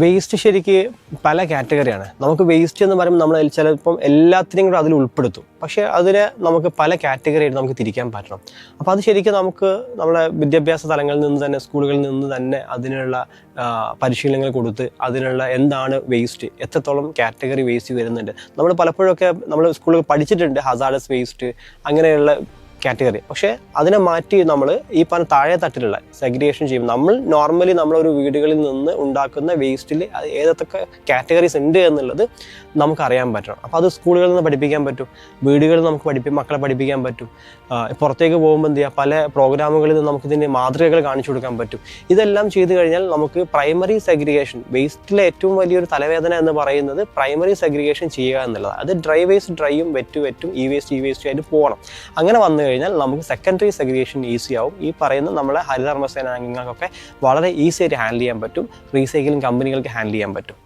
Waste ശരിക്ക് പല കാറ്റഗറിയാണ്. നമുക്ക് വേസ്റ്റ് എന്ന് പറയുമ്പോൾ നമ്മൾ ചിലപ്പം എല്ലാത്തിനെയും കൂടെ അതിൽ ഉൾപ്പെടുത്തും. പക്ഷേ അതിനെ നമുക്ക് പല കാറ്റഗറിയായിട്ട് നമുക്ക് തിരിക്കാൻ പറ്റണം. അപ്പോൾ അത് ശരിക്കും നമുക്ക് നമ്മുടെ വിദ്യാഭ്യാസ തലങ്ങളിൽ നിന്ന് തന്നെ, സ്കൂളുകളിൽ നിന്ന് തന്നെ അതിനുള്ള പരിശീലനങ്ങൾ കൊടുത്ത് അതിനുള്ള എന്താണ് വേസ്റ്റ്, എത്രത്തോളം കാറ്റഗറി വേസ്റ്റ് വരുന്നുണ്ട്. നമ്മൾ പലപ്പോഴൊക്കെ നമ്മൾ സ്കൂളിൽ പഠിച്ചിട്ടുണ്ട് ഹസാർഡസ് വേസ്റ്റ് അങ്ങനെയുള്ള കാറ്റഗറി. പക്ഷേ അതിനെ മാറ്റി നമ്മൾ ഈ പറഞ്ഞ താഴെ തട്ടിലുള്ള സെഗ്രിഗേഷൻ ചെയ്യും. നമ്മൾ നോർമലി നമ്മളൊരു വീടുകളിൽ നിന്ന് ഉണ്ടാക്കുന്ന വേസ്റ്റിൽ ഏതൊക്കെ കാറ്റഗറീസ് ഉണ്ട് എന്നുള്ളത് നമുക്കറിയാൻ പറ്റണം. അപ്പോൾ അത് സ്കൂളുകളിൽ നിന്ന് പഠിപ്പിക്കാൻ പറ്റും, വീടുകളിൽ നമുക്ക് മക്കളെ പഠിപ്പിക്കാൻ പറ്റും. പുറത്തേക്ക് പോകുമ്പോൾ എന്ത് ചെയ്യുക, പല പ്രോഗ്രാമുകളിൽ നിന്ന് നമുക്കിതിൻ്റെ മാതൃകകൾ കാണിച്ചു കൊടുക്കാൻ പറ്റും. ഇതെല്ലാം ചെയ്തു കഴിഞ്ഞാൽ നമുക്ക് പ്രൈമറി സെഗ്രിഗേഷൻ, വേസ്റ്റിലെ ഏറ്റവും വലിയൊരു തലവേദന എന്ന് പറയുന്നത് പ്രൈമറി സെഗ്രിഗേഷൻ ചെയ്യുക എന്നുള്ളതാണ്. അത് ഡ്രൈ വേസ്റ്റ് ഡ്രൈയും, വെറ്റും, ഈ വേസ്റ്റ് ആയിട്ട് പോകണം. അങ്ങനെ വന്നു കഴിഞ്ഞാൽ നമുക്ക് സെക്കൻഡറി സെഗ്രിഗേഷൻ ഈസി ആവും. ഈ പറയുന്ന നമ്മളെ ഹരിതകർമ്മസേന അംഗങ്ങൾക്കൊക്കെ വളരെ ഈസി ആയിട്ട് ഹാൻഡിൽ ചെയ്യാൻ പറ്റും, റീസൈക്ലിംഗ് കമ്പനികൾക്ക് ഹാൻഡിൽ ചെയ്യാൻ പറ്റും.